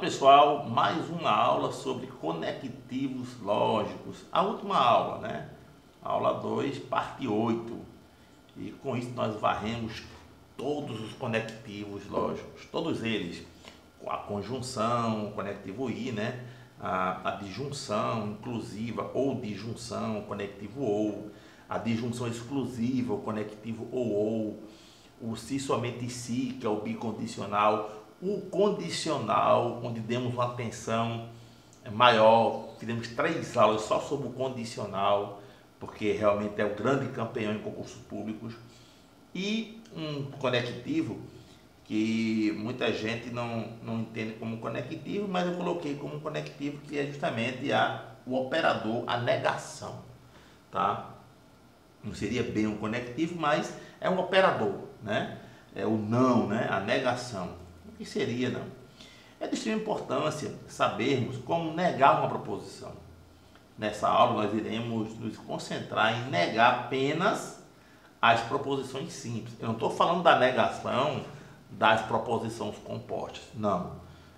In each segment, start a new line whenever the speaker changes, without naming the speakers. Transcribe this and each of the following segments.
Olá pessoal, mais uma aula sobre conectivos lógicos. A última aula, né? Aula 2, parte 8. E com isso nós varremos todos os conectivos lógicos, todos eles. A conjunção, o conectivo I, né? A disjunção inclusiva ou disjunção, o conectivo ou. A disjunção exclusiva, o conectivo ou. O se somente se, que é o bicondicional. O condicional, onde demos uma atenção maior, fizemos 3 aulas só sobre o condicional, porque realmente é o grande campeão em concursos públicos. E um conectivo que muita gente não entende como conectivo, mas eu coloquei como conectivo, que é justamente o operador, a negação, tá? Não seria bem um conectivo, mas é um operador, né? É o não, né? A negação. O que seria não? É de extrema importância sabermos como negar uma proposição. Nessa aula nós iremos nos concentrar em negar apenas as proposições simples. Eu não estou falando da negação das proposições compostas, não.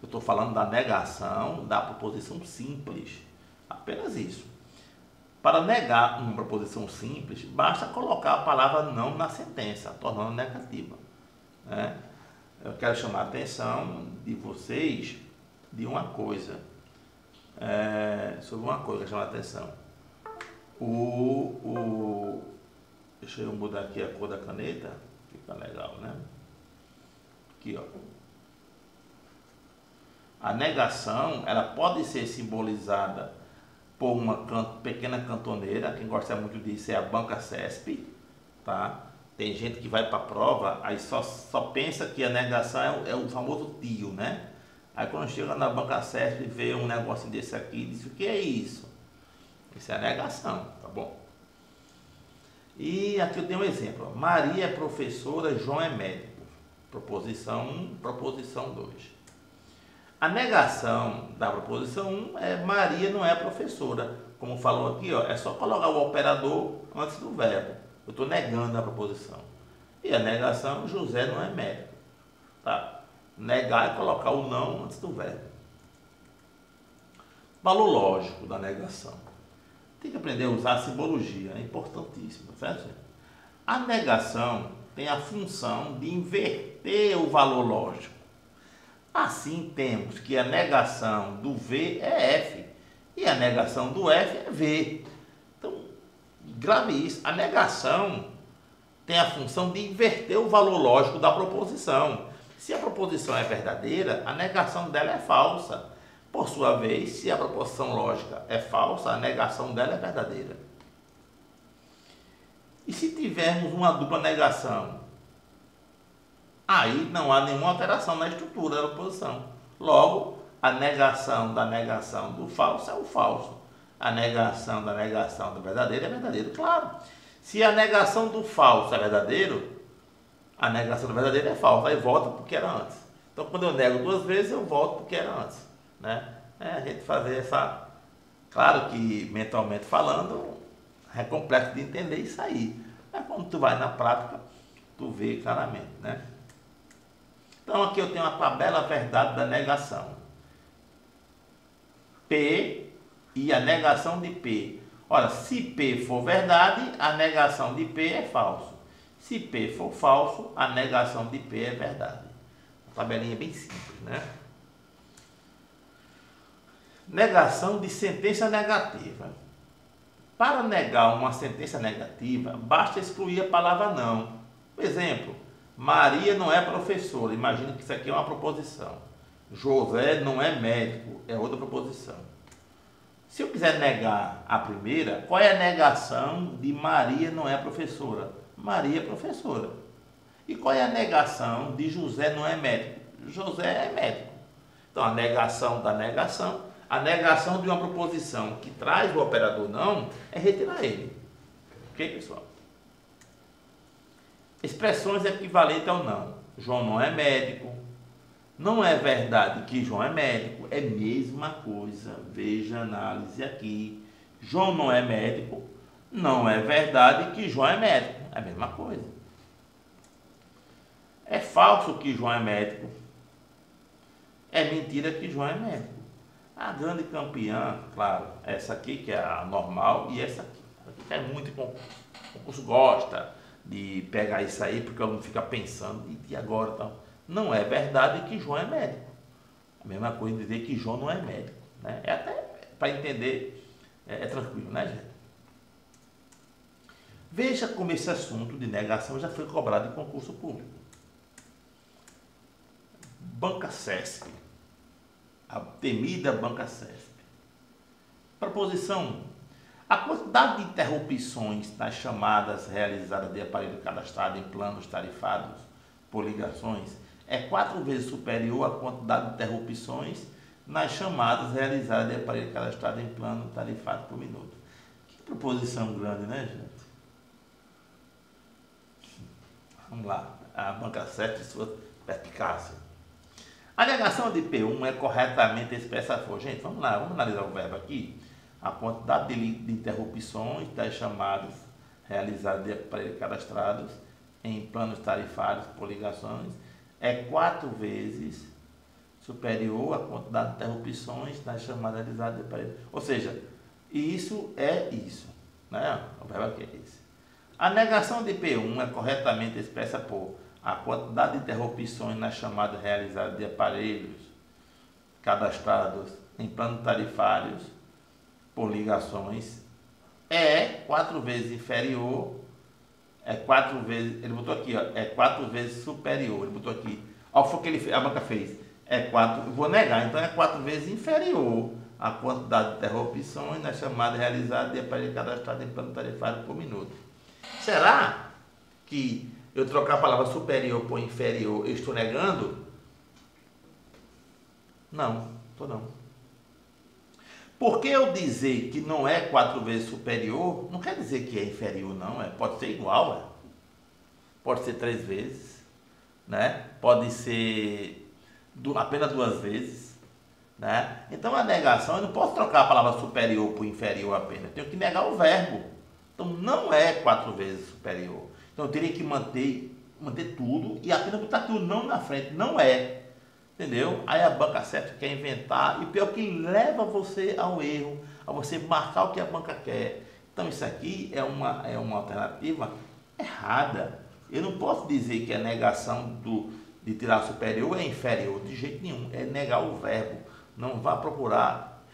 Eu estou falando da negação da proposição simples. Apenas isso. Para negar uma proposição simples, basta colocar a palavra não na sentença, tornando negativa, né? Eu quero chamar a atenção de vocês de uma coisa, sobre uma coisa, quero chamar a atenção. Deixa eu mudar aqui a cor da caneta, fica legal, né? Aqui, ó. A negação, ela pode ser simbolizada por uma pequena cantoneira, quem gosta muito disso é a banca CESP, tá? Tem gente que vai para a prova, aí só pensa que a negação é o famoso tio, né? Aí quando chega na banca CESP e vê um negócio desse aqui, diz: o que é isso? Isso é a negação, tá bom? E aqui eu tenho um exemplo. Maria é professora, João é médico. Proposição 1, proposição 2. A negação da proposição 1 é Maria não é professora. Como falou aqui, ó, é só colocar o operador antes do verbo. Eu estou negando a proposição. E a negação, José não é médico. Tá? Negar é colocar o não antes do verbo. Valor lógico da negação. Tem que aprender a usar a simbologia, é importantíssimo, certo? A negação tem a função de inverter o valor lógico. Assim temos que a negação do V é F e a negação do F é V. Então, grave isso. A negação tem a função de inverter o valor lógico da proposição. Se a proposição é verdadeira, a negação dela é falsa. Por sua vez, se a proposição lógica é falsa, a negação dela é verdadeira. E se tivermos uma dupla negação? Aí não há nenhuma alteração na estrutura da proposição. Logo, a negação da negação do falso é o falso. A negação da negação do verdadeiro é verdadeiro. Claro, se a negação do falso é verdadeiro, a negação do verdadeiro é falso. Aí volta porque era antes. Então, quando eu nego 2 vezes, eu volto porque era antes, né? A gente fazer essa... Claro que, mentalmente falando, é complexo de entender isso aí. Mas quando tu vai na prática, tu vê claramente, né? Então, aqui eu tenho a tabela verdade da negação. P e a negação de P. Ora, se P for verdade, a negação de P é falso. Se P for falso, a negação de P é verdade. Uma tabelinha bem simples, né? Negação de sentença negativa. Para negar uma sentença negativa, basta excluir a palavra não. Por exemplo, Maria não é professora. Imagina que isso aqui é uma proposição. José não é médico. É outra proposição. Se eu quiser negar a primeira, qual é a negação de Maria não é professora? Maria é professora. E qual é a negação de José não é médico? José é médico. Então, a negação da negação, a negação de uma proposição que traz o operador não, é retirar ele. Ok, pessoal? Expressões equivalentes ao não. João não é médico. Não é verdade que João é médico. É a mesma coisa. Veja a análise aqui. João não é médico. Não é verdade que João é médico. É a mesma coisa. É falso que João é médico. É mentira que João é médico. A grande campeã, claro, essa aqui que é a normal e essa aqui que é muito em concurso. O concurso gosta de pegar isso aí porque o aluno fica pensando, e agora então? Não é verdade que João é médico. A mesma coisa dizer que João não é médico, né? É até para entender, é tranquilo, né, gente? Veja como esse assunto de negação já foi cobrado em concurso público. Banca Sesc, a temida Banca Sesc. Proposição 1. A quantidade de interrupções nas chamadas realizadas de aparelho cadastrado em planos tarifados por ligações é 4 vezes superior à quantidade de interrupções nas chamadas realizadas de aparelho cadastrado em plano tarifado por minuto. Que proposição grande, né, gente? Vamos lá, a Banca Sesc e sua perspicácia. A negação de P1 é corretamente expressa for. Gente, vamos lá, vamos analisar o verbo aqui. A quantidade de interrupções das chamadas realizadas de aparelhos cadastrados em planos tarifários por ligações é 4 vezes superior à quantidade de interrupções nas chamadas realizadas de aparelhos. Ou seja, isso é isso, né? O verbo aqui é esse. A negação de P1 é corretamente expressa por a quantidade de interrupções nas chamadas realizadas de aparelhos cadastrados em planos tarifários por ligações é 4 vezes inferior, é 4 vezes, ele botou aqui, ó, é 4 vezes superior, ele botou aqui, olha o que ele fez, a banca fez, é 4, vou negar, então é 4 vezes inferior à quantidade de interrupções na chamada realizada de aparelho cadastrado em plano tarifário por minuto. Será que eu trocar a palavra superior por inferior, eu estou negando? Não, estou não. Porque eu dizer que não é 4 vezes superior, não quer dizer que é inferior, não. Pode ser igual, pode ser 3 vezes, né? Pode ser apenas 2 vezes, né? Então a negação, eu não posso trocar a palavra superior por inferior apenas, eu tenho que negar o verbo. Então não é 4 vezes superior. Então eu teria que manter tudo e apenas botar tudo não na frente, não é. Entendeu? Aí a Banca Sesc quer inventar e pior que leva você ao erro, a você marcar o que a banca quer. Então isso aqui é uma alternativa errada. Eu não posso dizer que a negação de tirar superior é inferior, de jeito nenhum. É negar o verbo. Não vá procurar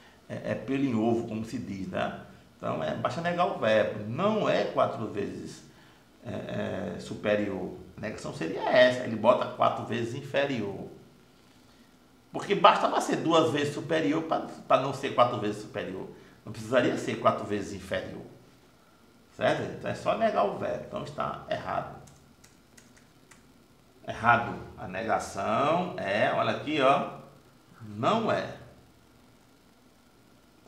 pelo em ovo, como se diz, né? Então basta negar o verbo. Não é 4 vezes superior. A negação seria essa. Ele bota 4 vezes inferior. Porque bastava ser 2 vezes superior para não ser 4 vezes superior. Não precisaria ser 4 vezes inferior. Certo? Então é só negar o verbo. Então está errado. Errado. A negação é, olha aqui, ó. Não é.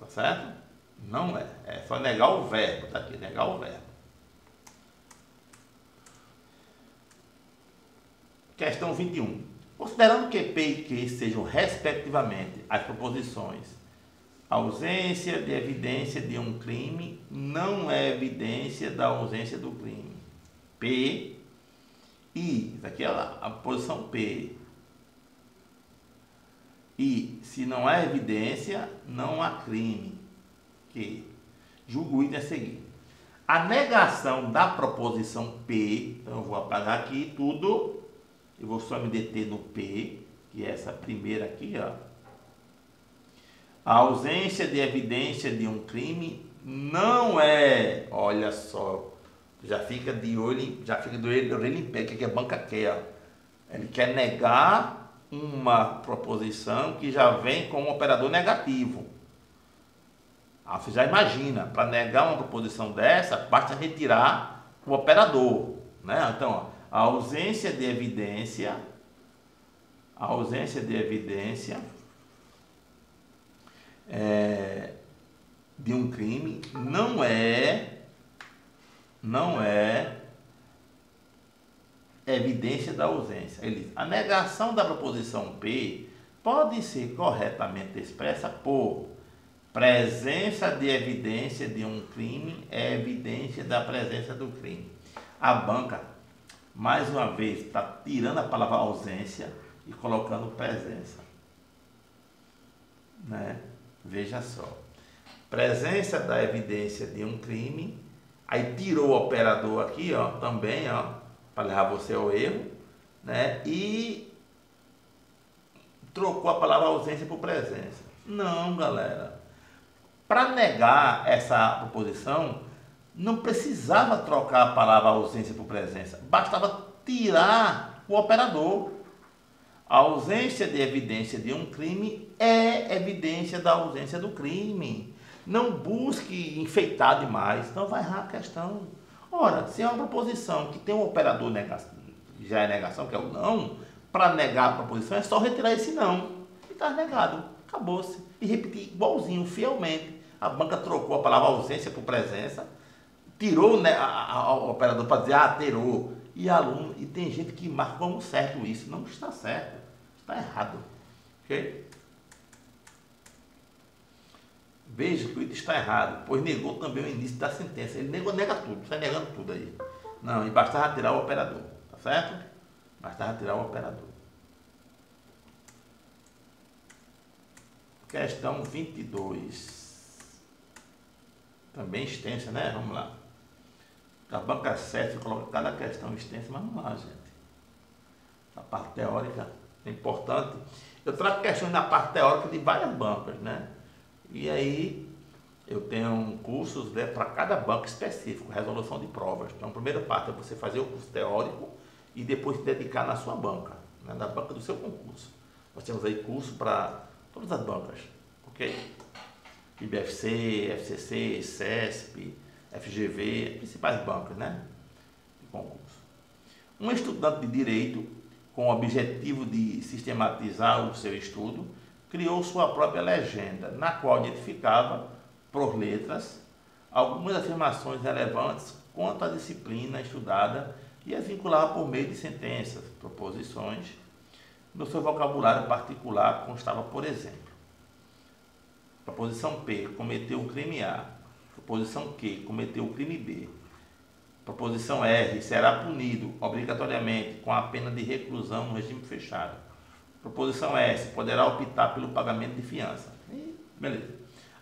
Tá certo? Não é. É só negar o verbo. Tá aqui, negar o verbo. Questão 21. Considerando que P e Q sejam, respectivamente, as proposições ausência de evidência de um crime não é evidência da ausência do crime. P e, isso aqui é a posição P. E, se não há evidência, não há crime. Q. Julgo o item a seguir. A negação da proposição P, então eu vou apagar aqui tudo. Eu vou só me deter no P, que é essa primeira aqui, ó. A ausência de evidência de um crime não é, olha só, já fica de olho em pé, que a banca quer, ó. Ele quer negar uma proposição que já vem com um operador negativo. Você já imagina, para negar uma proposição dessa, basta retirar o operador, né? Então, ó, a ausência de evidência de um crime não é evidência da ausência. Ele diz, a negação da proposição P pode ser corretamente expressa por presença de evidência de um crime é evidência da presença do crime. A banca mais uma vez, está tirando a palavra ausência e colocando presença. né? Veja só. Presença da evidência de um crime, aí tirou o operador aqui, ó, também, ó, para levar você ao erro, né? E trocou a palavra ausência por presença. Não, galera. Para negar essa proposição, não precisava trocar a palavra ausência por presença, bastava tirar o operador. A ausência de evidência de um crime é evidência da ausência do crime. Não busque enfeitar demais, então vai errar a questão. Ora, se é uma proposição que tem um operador já é negação, que é o não, para negar a proposição é só retirar esse não. E está negado, acabou-se. E repetir igualzinho, fielmente. A banca trocou a palavra ausência por presença, tirou, né, o operador para dizer, tirou. E aluno, e tem gente que marca como certo isso. Não está certo, está errado. Ok? Veja que o item está errado, pois negou também o início da sentença. Ele nega tudo, está negando tudo aí. Não, e bastava tirar o operador, tá certo? Bastava tirar o operador. Questão 22. Também extensa, né? Vamos lá. A banca 7 coloca cada questão extensa, mas vamos lá, gente. A parte teórica é importante. Eu trago questões na parte teórica de várias bancas, né? E aí eu tenho cursos, né, para cada banco específico, resolução de provas. Então a primeira parte é você fazer o curso teórico e depois se dedicar na sua banca, né, na banca do seu concurso. Nós temos aí curso para todas as bancas, ok? IBFC, FCC, CESP, FGV, principais bancas, né, de concurso. Um estudante de Direito, com o objetivo de sistematizar o seu estudo, criou sua própria legenda, na qual identificava, por letras, algumas afirmações relevantes quanto à disciplina estudada e as vinculava por meio de sentenças, proposições. No seu vocabulário particular constava, por exemplo, proposição P, cometeu o crime A. Proposição Q, cometeu o crime B. Proposição R, será punido obrigatoriamente com a pena de reclusão no regime fechado. Proposição S, poderá optar pelo pagamento de fiança. E, beleza.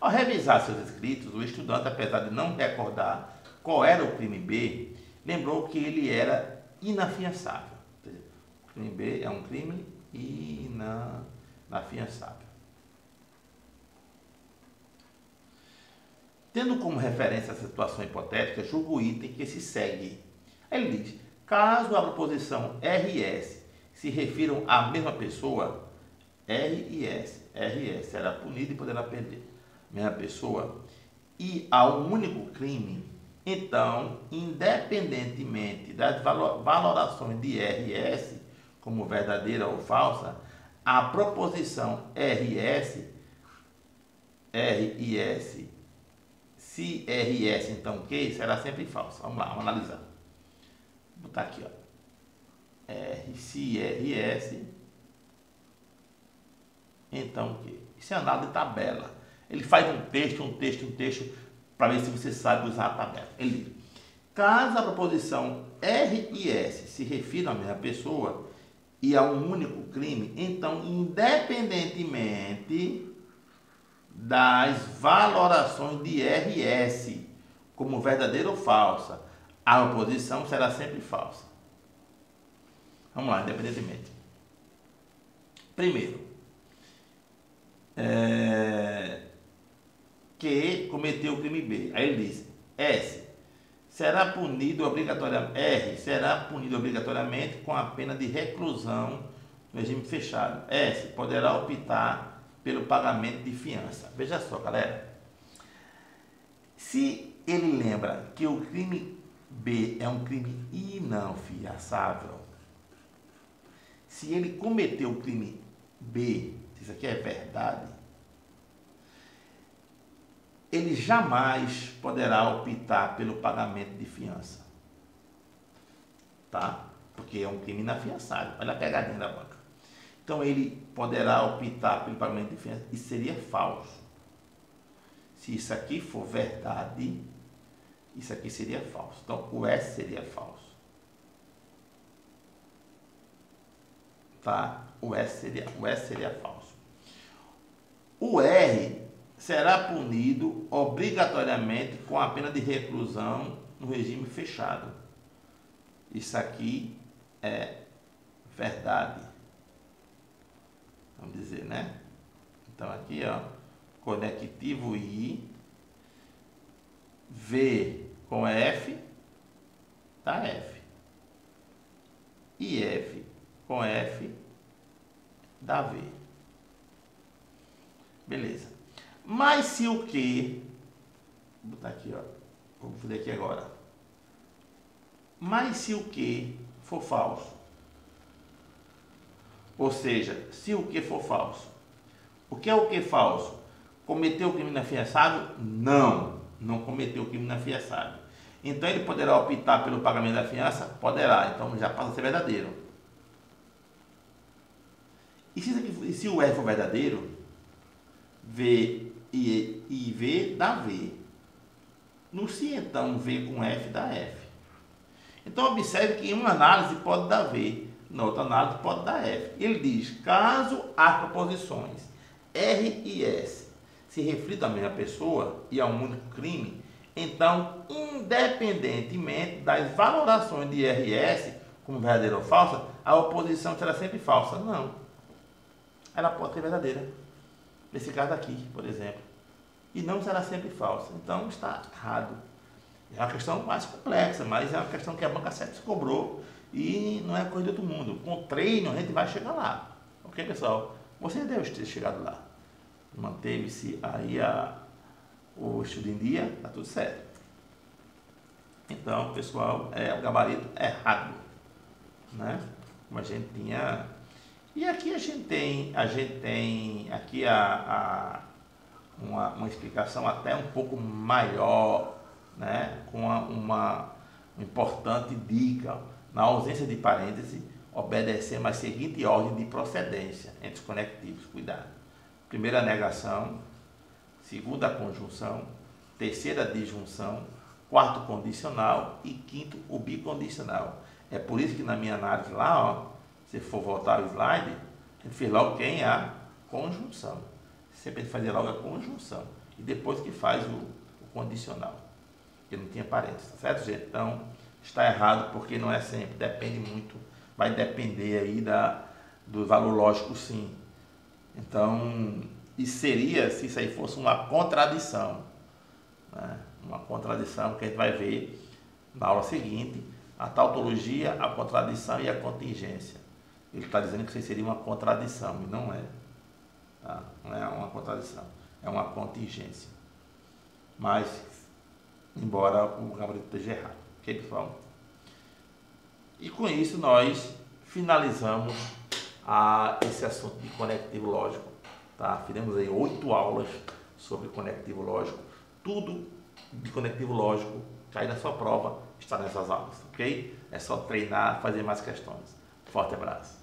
Ao revisar seus escritos, o estudante, apesar de não recordar qual era o crime B, lembrou que ele era inafiançável. O crime B é um crime inafiançável. Tendo como referência a situação hipotética, julga o item que se segue. Aí ele diz, caso a proposição R e S se refiram à mesma pessoa, R e S será punido e poderá perder. Mesma pessoa, e ao único crime, então, independentemente das valorações de R e S, como verdadeira ou falsa, a proposição R e S, se R e S, então Q, será sempre falsa. Vamos lá, vamos analisar. Vou botar aqui, ó. Se R e S, então Q. Isso é análise de tabela. Ele faz um texto, para ver se você sabe usar a tabela. Ele diz, caso a proposição R e S se refiram à mesma pessoa e a um único crime, então, independentemente das valorações de R e S, como verdadeira ou falsa, a oposição será sempre falsa. Vamos lá, independentemente. Primeiro, que cometeu o crime B. Aí ele diz, S, será punido obrigatoriamente, R, será punido obrigatoriamente com a pena de reclusão no regime fechado. S, poderá optar pelo pagamento de fiança. Veja só, galera. Se ele lembra que o crime B é um crime inafiançável, se ele cometeu o crime B, se isso aqui é verdade, ele jamais poderá optar pelo pagamento de fiança. Tá? Porque é um crime inafiançável. Olha a pegadinha da banca. Então ele poderá optar pelo pagamento de fiança. Isso seria falso. Se isso aqui for verdade, isso aqui seria falso. Então o S seria falso. Tá? O S seria falso. O R será punido obrigatoriamente com a pena de reclusão no regime fechado. Isso aqui é verdade. Vamos dizer, né? Então aqui, ó, conectivo I, V com F, dá F. E F com F, dá V. Beleza. Mas se o Q, vou botar aqui, ó, vou fazer aqui agora. Mas se o Q for falso, ou seja, se o Q for falso, o que é o Q falso? Cometeu o crime inafiançável? Não, não cometeu o crime inafiançável. Então ele poderá optar pelo pagamento da fiança? Poderá, então já passa a ser verdadeiro. E se o R for verdadeiro, V e V dá V. No se então V com F dá F. Então observe que em uma análise pode dar V, na outra análise pode dar F. Ele diz, caso as proposições R e S se reflitam à mesma pessoa e a um único crime, então, independentemente das valorações de R e S, como verdadeira ou falsa, a oposição será sempre falsa. Não. Ela pode ser verdadeira. Nesse caso aqui, por exemplo. E não será sempre falsa. Então, está errado. É uma questão mais complexa, mas é uma questão que a banca CEP se cobrou e não é coisa de outro mundo. Com treino, a gente vai chegar lá. Ok, pessoal? Você deve ter chegado lá. Manteve-se aí o estudo em dia, está tudo certo. Então, pessoal, é o gabarito errado, né? Como a gente tinha. E aqui a gente tem aqui uma explicação até um pouco maior, né? Com uma importante dica. Na ausência de parêntese, obedecer a seguinte ordem de procedência entre os conectivos. Cuidado. Primeira, negação. Segunda, conjunção. Terceira, disjunção. Quarto, condicional. E quinto, o bicondicional. É por isso que na minha análise lá, ó, se for voltar ao slide, a gente fez logo quem? A conjunção. Sempre a gente fazia logo a conjunção. E depois que faz o condicional. Porque não tinha parênteses, tá certo, gente? Então, está errado porque não é sempre. Depende muito. Vai depender aí do valor lógico, sim. Então, isso seria se isso aí fosse uma contradição, né? Uma contradição que a gente vai ver na aula seguinte, a tautologia, a contradição e a contingência. Ele está dizendo que isso seria uma contradição, e não é. Tá? Não é uma contradição, é uma contingência. Mas, embora o gabarito esteja errado. Ok, pessoal? E com isso nós finalizamos esse assunto de conectivo lógico, tá? Fizemos aí 8 aulas sobre conectivo lógico. Tudo de conectivo lógico cair na sua prova está nessas aulas, ok? É só treinar, fazer mais questões. Forte abraço.